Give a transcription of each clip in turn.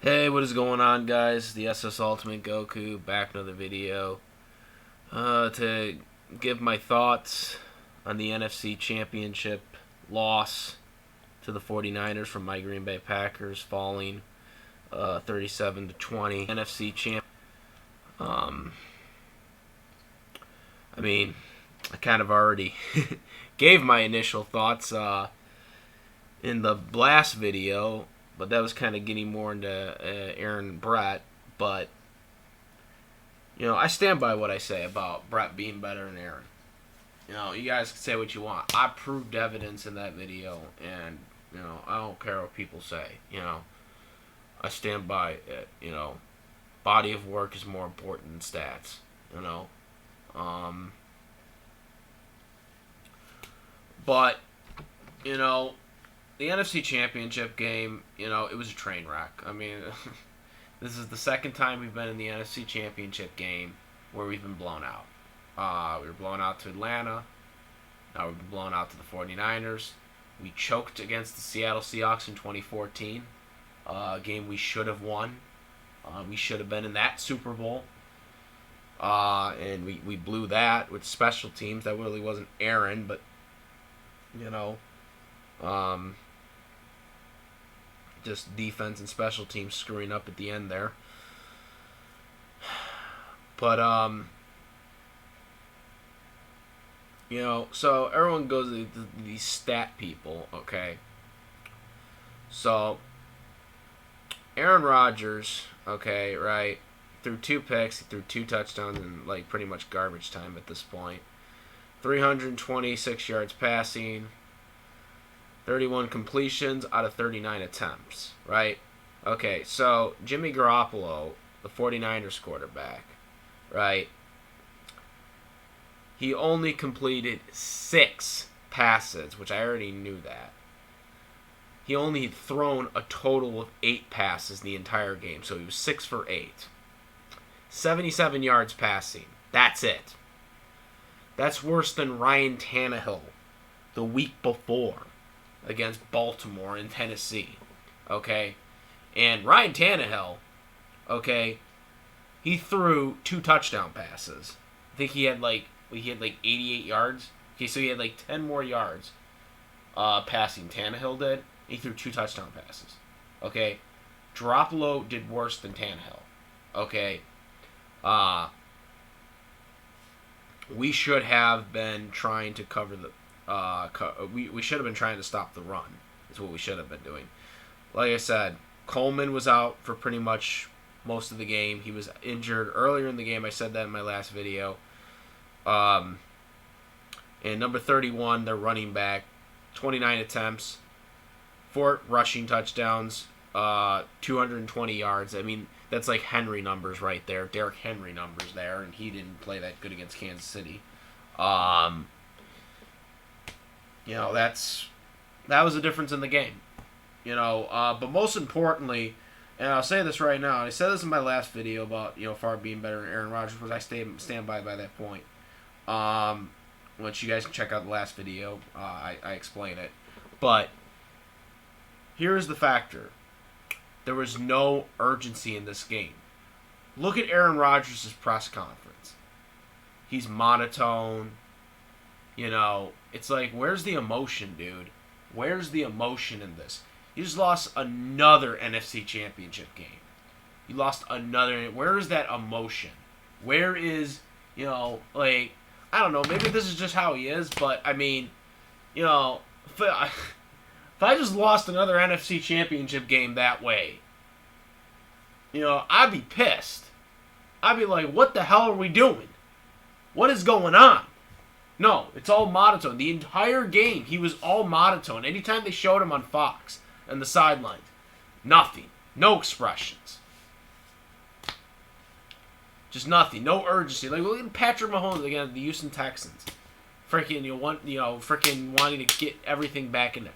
Hey, what is going on, guys? The SS Ultimate Goku back with another video to give my thoughts on the NFC Championship loss to the 49ers from my Green Bay Packers, falling 37-20. NFC champ. I kind of already gave my initial thoughts in the last video. But that was kind of getting more into Aaron and Brett. But, I stand by what I say about Brett being better than Aaron. You guys can say what you want. I proved evidence in that video. And, I don't care what people say. I stand by it. Body of work is more important than stats. But, the NFC Championship game, it was a train wreck. I mean, this is the second time we've been in the NFC Championship game where we've been blown out. We were blown out to Atlanta. Now we've been blown out to the 49ers. We choked against the Seattle Seahawks in 2014, a game we should have won. We should have been in that Super Bowl. And we blew that with special teams. That really wasn't Aaron, but, just defense and special teams screwing up at the end there. But, so everyone goes to these stat people, okay? So, Aaron Rodgers, okay, right, threw 2 picks, he threw 2 touchdowns in, pretty much garbage time at this point. 326 yards passing, 31 completions out of 39 attempts, right? Okay, so Jimmy Garoppolo, the 49ers quarterback, right? He only completed 6 passes, which I already knew that. He only had thrown a total of 8 passes the entire game, so he was 6 for 8. 77 yards passing. That's it. That's worse than Ryan Tannehill the week before against Baltimore and Tennessee, okay? And Ryan Tannehill, okay, he threw 2 touchdown passes. I think he had 88 yards. Okay, so he had 10 more yards passing. Tannehill did. He threw 2 touchdown passes. Okay, Garoppolo did worse than Tannehill. Okay, we should have been trying to cover the. We should have been trying to stop the run. Is what we should have been doing. Like I said, Coleman was out for pretty much most of the game. He was injured earlier in the game. I said that in my last video. And number 31, their running back, 29 attempts, 4 rushing touchdowns, 220 yards. I mean, that's like Henry numbers right there. Derrick Henry numbers there, and he didn't play that good against Kansas City. That was a difference in the game. But most importantly, and I'll say this right now, and I said this in my last video about, Favre being better than Aaron Rodgers, which I stand by that point. Which you guys can check out the last video, I explain it. But here's the factor. There was no urgency in this game. Look at Aaron Rodgers' press conference. He's monotone. It's like, where's the emotion, dude? Where's the emotion in this? You just lost another NFC Championship game. You lost another. Where is that emotion? Where is, I don't know, maybe this is just how he is, but, I mean, if I just lost another NFC Championship game that way, I'd be pissed. I'd be like, what the hell are we doing? What is going on? No, it's all monotone. The entire game, he was all monotone. Anytime they showed him on Fox and the sidelines, nothing. No expressions. Just nothing. No urgency. Look at Patrick Mahomes again, the Houston Texans. Freaking, freaking wanting to get everything back in there.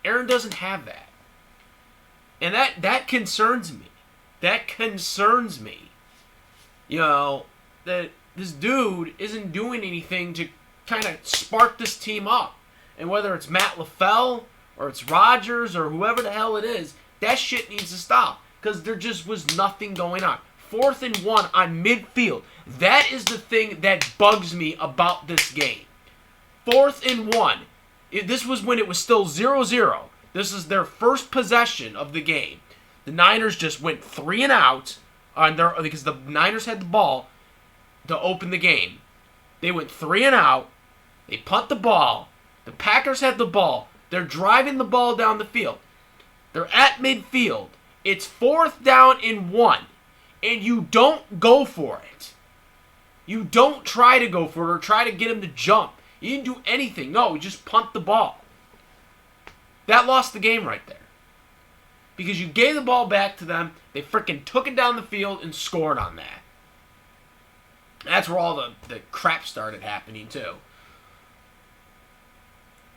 Aaron doesn't have that. And that concerns me. That concerns me. That this dude isn't doing anything to kind of spark this team up. And whether it's Matt LaFleur or it's Rodgers or whoever the hell it is, that shit needs to stop. because there just was nothing going on. 4th and 1 on midfield. That is the thing that bugs me about this game. 4th and 1. This was when it was still 0-0. This is their first possession of the game. The Niners just went 3 and out because the Niners had the ball to open the game. They went 3 and out. They punt the ball. The Packers had the ball. They're driving the ball down the field. They're at midfield. It's 4th down and 1. And you don't go for it. You don't try to go for it or try to get him to jump. You didn't do anything. No, you just punt the ball. That lost the game right there. Because you gave the ball back to them. They freaking took it down the field and scored on that. That's where all the crap started happening too.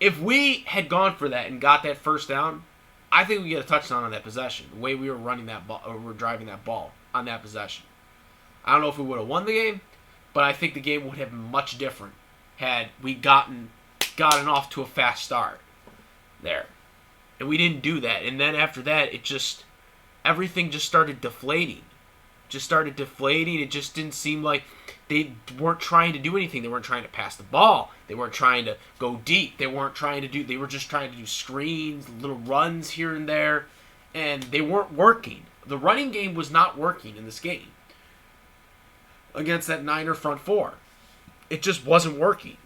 If we had gone for that and got that first down, I think we get a touchdown on that possession. The way we were running that ball, or we were driving that ball on that possession. I don't know if we would have won the game, but I think the game would have been much different had we gotten off to a fast start there. And we didn't do that. And then after that, everything just started deflating. It just didn't seem like they weren't trying to do anything. They weren't trying to pass the ball. They weren't trying to go deep. They were just trying to do screens, little runs here and there. And they weren't working. The running game was not working in this game against that Niner front four. It just wasn't working.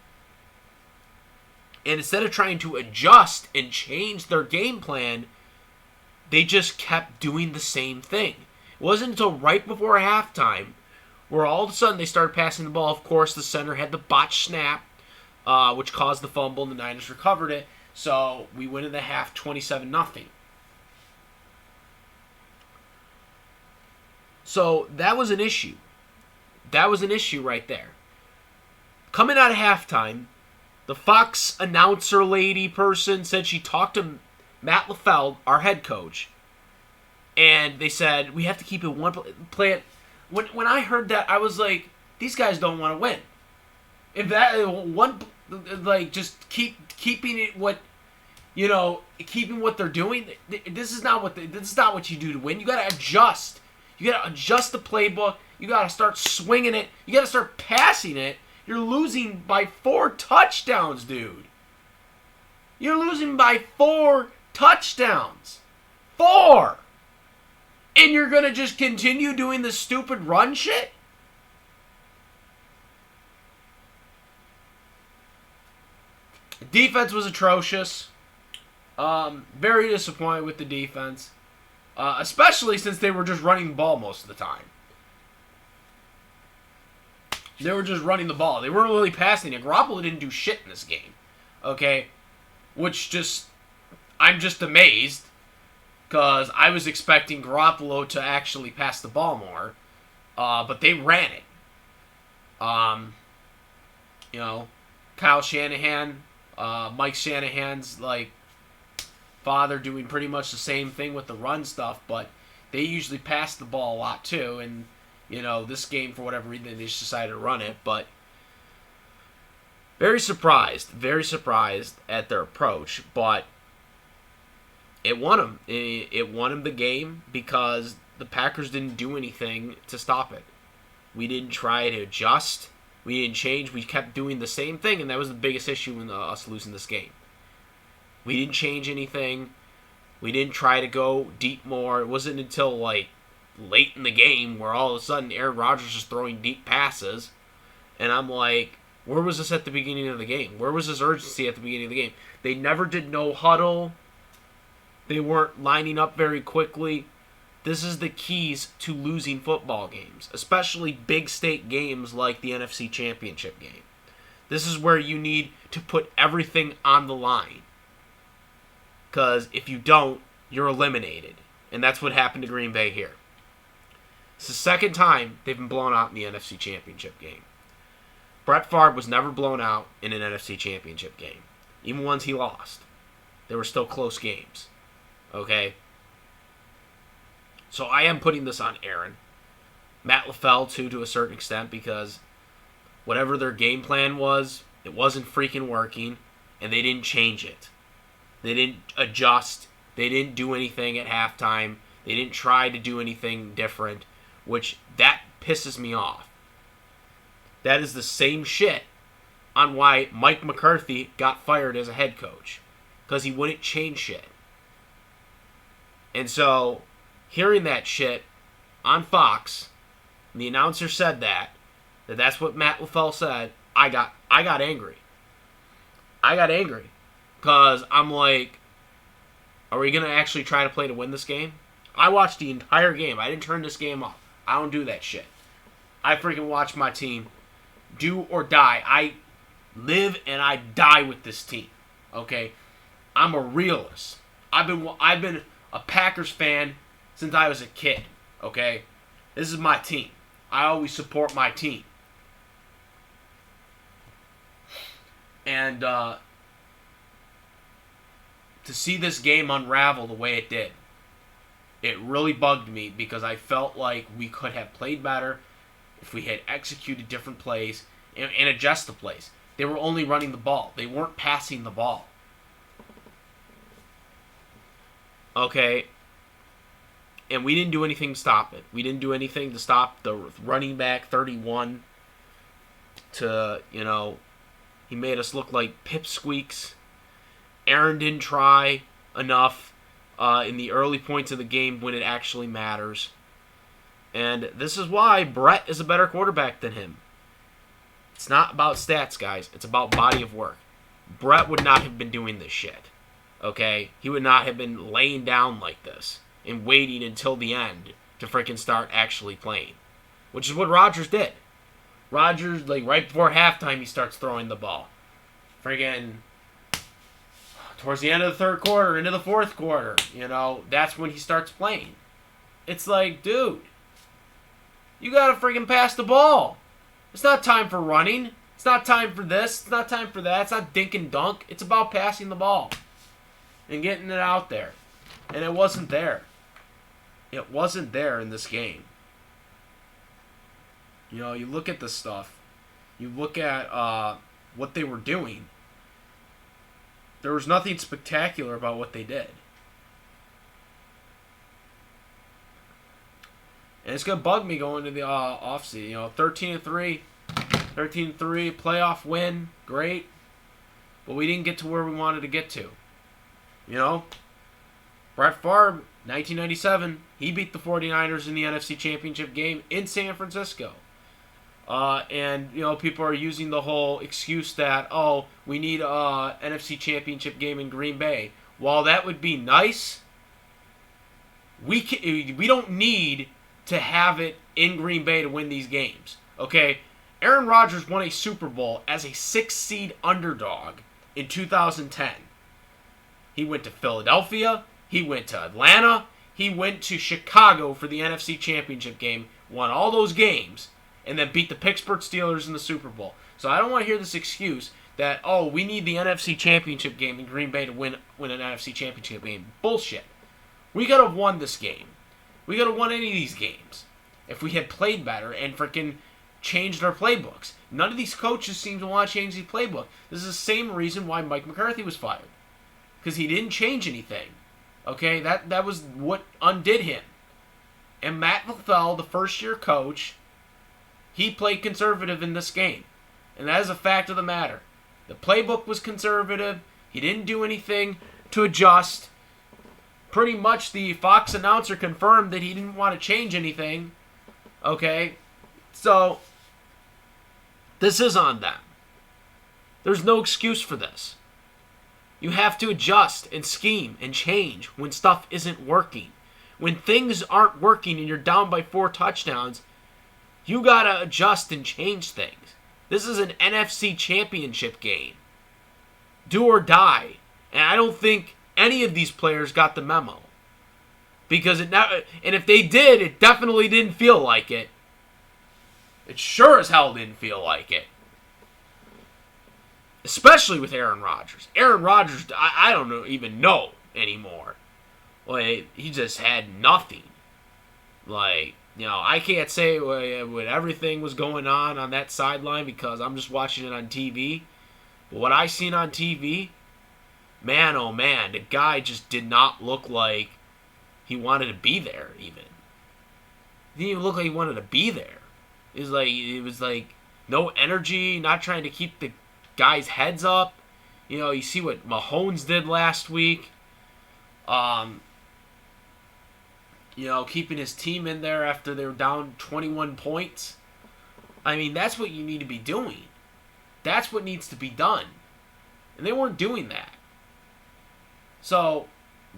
And instead of trying to adjust and change their game plan, they just kept doing the same thing. It wasn't until right before halftime where all of a sudden they started passing the ball. Of course, the center had the botched snap, which caused the fumble, and the Niners recovered it. So we went in the half 27-0. So that was an issue. That was an issue right there. Coming out of halftime, the Fox announcer lady person said she talked to Matt LaFleur, our head coach, and they said, we have to keep it one play. When I heard that, I was like, these guys don't want to win. If that one, like, just keeping it keeping what they're doing. This is not what you do to win. You got to adjust. You got to adjust the playbook. You got to start swinging it. You got to start passing it. You're losing by 4 touchdowns, dude. You're losing by 4 touchdowns. 4! And you're going to just continue doing the stupid run shit? Defense was atrocious. Very disappointed with the defense. Especially since they were just running the ball most of the time. They were just running the ball. They weren't really passing it. Garoppolo didn't do shit in this game. Okay? I'm just amazed. Because I was expecting Garoppolo to actually pass the ball more. But they ran it. Kyle Shanahan, Mike Shanahan's, father doing pretty much the same thing with the run stuff. But they usually pass the ball a lot, too. And this game, for whatever reason, they just decided to run it. But very surprised at their approach. But it won them. It won them the game because the Packers didn't do anything to stop it. We didn't try to adjust. We didn't change. We kept doing the same thing, and that was the biggest issue in us losing this game. We didn't change anything. We didn't try to go deep more. It wasn't until, late in the game where all of a sudden Aaron Rodgers is throwing deep passes, and I'm like, where was this at the beginning of the game? Where was this urgency at the beginning of the game? They never did no huddle. They weren't lining up very quickly. This is the keys to losing football games, especially big state games like the NFC Championship game. This is where you need to put everything on the line. Because if you don't, you're eliminated. And that's what happened to Green Bay here. It's the second time they've been blown out in the NFC Championship game. Brett Favre was never blown out in an NFC Championship game. Even ones he lost. They were still close games. Okay? So I am putting this on Aaron. Matt LaFleur, too, to a certain extent, because whatever their game plan was, it wasn't freaking working, and they didn't change it. They didn't adjust. They didn't do anything at halftime They didn't try to do anything different, which that pisses me off. That is the same shit on why Mike McCarthy got fired as a head coach. Because he wouldn't change shit. And so, hearing that shit on Fox, and the announcer said that's what Matt LaFleur said, I got angry. I got angry. Because I'm like, are we going to actually try to play to win this game? I watched the entire game. I didn't turn this game off. I don't do that shit. I freaking watch my team do or die. I live and I die with this team. Okay? I'm a realist. I've been a Packers fan since I was a kid. Okay? This is my team. I always support my team. And to see this game unravel the way it did, it really bugged me because I felt like we could have played better if we had executed different plays and adjust the plays. They were only running the ball. They weren't passing the ball. Okay? And we didn't do anything to stop it. We didn't do anything to stop the running back 31 to, he made us look like pipsqueaks. Aaron didn't try enough in the early points of the game when it actually matters. And this is why Brett is a better quarterback than him. It's not about stats, guys. It's about body of work. Brett would not have been doing this shit. Okay? He would not have been laying down like this and waiting until the end to freaking start actually playing. Which is what Rodgers did. Rodgers, right before halftime, he starts throwing the ball. Freaking towards the end of the third quarter, into the fourth quarter, that's when he starts playing. It's like, dude, you gotta freaking pass the ball. It's not time for running. It's not time for this. It's not time for that. It's not dink and dunk. It's about passing the ball and getting it out there. And it wasn't there. It wasn't there in this game. You look at this stuff. You look at what they were doing. There was nothing spectacular about what they did. And it's going to bug me going to the offseason. 13-3, playoff win, great. But we didn't get to where we wanted to get to. Brett Favre, 1997, he beat the 49ers in the NFC Championship game in San Francisco. And people are using the whole excuse that, we need a NFC Championship game in Green Bay. While that would be nice, we don't need to have it in Green Bay to win these games. Okay? Aaron Rodgers won a Super Bowl as a 6-seed underdog in 2010. He went to Philadelphia. He went to Atlanta. He went to Chicago for the NFC Championship game, won all those games, and then beat the Pittsburgh Steelers in the Super Bowl. So I don't want to hear this excuse that, we need the NFC Championship game in Green Bay to win an NFC Championship game. Bullshit. We could have won this game. We could have won any of these games if we had played better and freaking changed our playbooks. None of these coaches seem to want to change the playbook. This is the same reason why Mike McCarthy was fired. Because he didn't change anything. Okay? That was what undid him. And Matt LaFleur, the first-year coach, he played conservative in this game. And that is a fact of the matter. The playbook was conservative. He didn't do anything to adjust. Pretty much the Fox announcer confirmed that he didn't want to change anything. Okay? So, this is on them. There's no excuse for this. You have to adjust and scheme and change when stuff isn't working. When things aren't working and you're down by 4 touchdowns, you gotta adjust and change things. This is an NFC Championship game. Do or die. And I don't think any of these players got the memo. Because and if they did, it definitely didn't feel like it. It sure as hell didn't feel like it. Especially with Aaron Rodgers. Aaron Rodgers, I don't even know anymore. He just had nothing. I can't say what everything was going on that sideline because I'm just watching it on TV. But what I seen on TV, man, oh man, the guy just did not look like he wanted to be there. Even he didn't even look like he wanted to be there. It was like no energy, not trying to keep the guys' heads up. You see what Mahomes did last week. Keeping his team in there after they were down 21 points. I mean, that's what you need to be doing. That's what needs to be done. And they weren't doing that. So,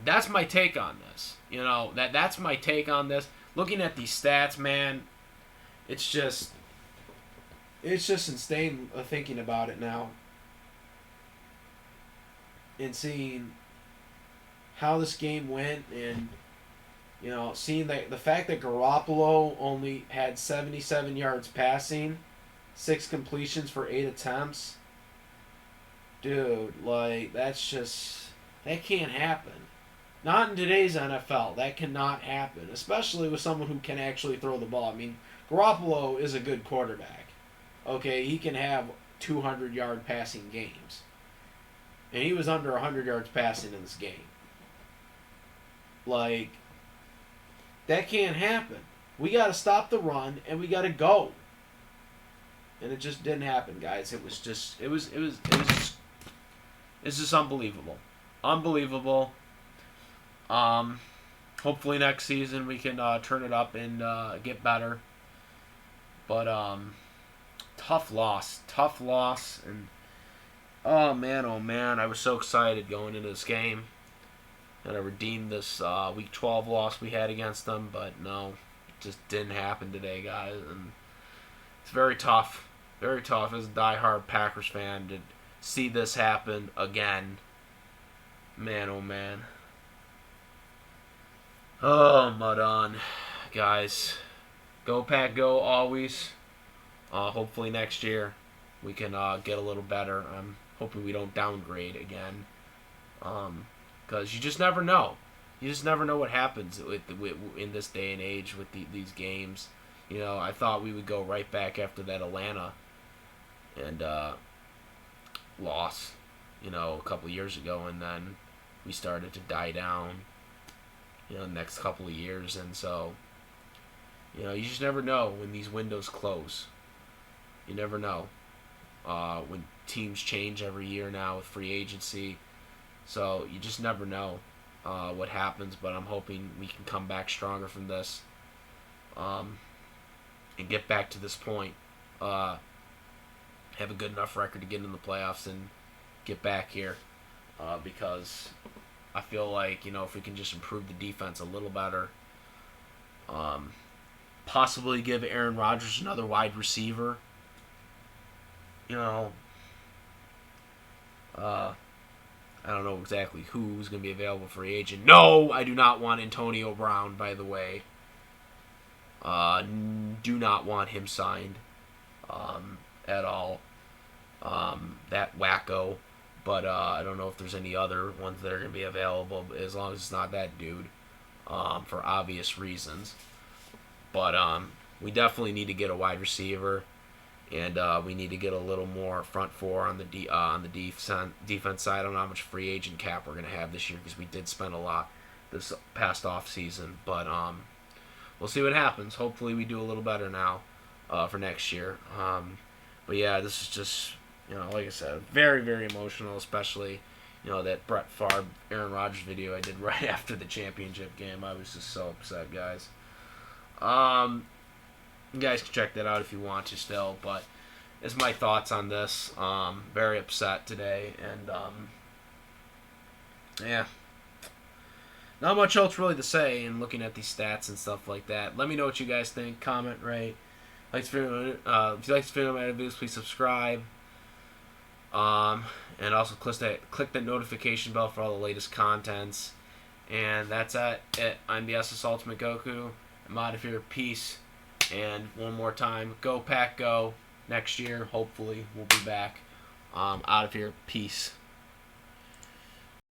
that's my take on this. That's my take on this. Looking at these stats, man, it's just insane thinking about it now. And seeing how this game went, and seeing that the fact that Garoppolo only had 77 yards passing, 6 completions for 8 attempts. Dude, that can't happen. Not in today's NFL. That cannot happen, especially with someone who can actually throw the ball. I mean, Garoppolo is a good quarterback. Okay, he can have 200-yard passing games. And he was under 100 yards passing in this game. That can't happen. We got to stop the run, and we got to go. And it just didn't happen, guys. It was just unbelievable. Unbelievable. Hopefully next season we can turn it up and get better. But tough loss, and oh man, I was so excited going into this game. And I redeemed this Week 12 loss we had against them, but no, it just didn't happen today, guys. And it's very tough as a diehard Packers fan to see this happen again. Man, oh man. Oh, mud on, guys. Go Pack, go always. Hopefully next year we can get a little better. I'm hoping we don't downgrade again. Because you just never know. You just never know what happens in this day and age with these games. I thought we would go right back after that Atlanta and loss, a couple of years ago, and then we started to die down, the next couple of years. And so, you just never know when these windows close. You never know. When teams change every year now with free agency. So you just never know what happens, but I'm hoping we can come back stronger from this and get back to this point. Have a good enough record to get in the playoffs and get back here because I feel like, if we can just improve the defense a little better, possibly give Aaron Rodgers another wide receiver, I don't know exactly who's going to be available for free agent. No, I do not want Antonio Brown, by the way. Do not want him signed at all. That wacko. But I don't know if there's any other ones that are going to be available, as long as it's not that dude, for obvious reasons. But we definitely need to get a wide receiver. And we need to get a little more front four on the defense side. I don't know how much free agent cap we're going to have this year because we did spend a lot this past off season. But we'll see what happens. Hopefully we do a little better now for next year. But yeah, this is just, like I said, very, very emotional, especially, that Brett Favre, Aaron Rodgers video I did right after the championship game. I was just so upset, guys. You guys can check that out if you want to still, but it's my thoughts on this. Very upset today, and yeah. Not much else really to say in looking at these stats and stuff like that. Let me know what you guys think. Comment, rate. If you like this video, my videos, please subscribe. And also click that notification bell for all the latest contents. And that's it. I'm the SS Ultimate Goku. I'm out of here. Peace. And one more time, go Pack, go. Next year, hopefully, we'll be back. Out of here. Peace.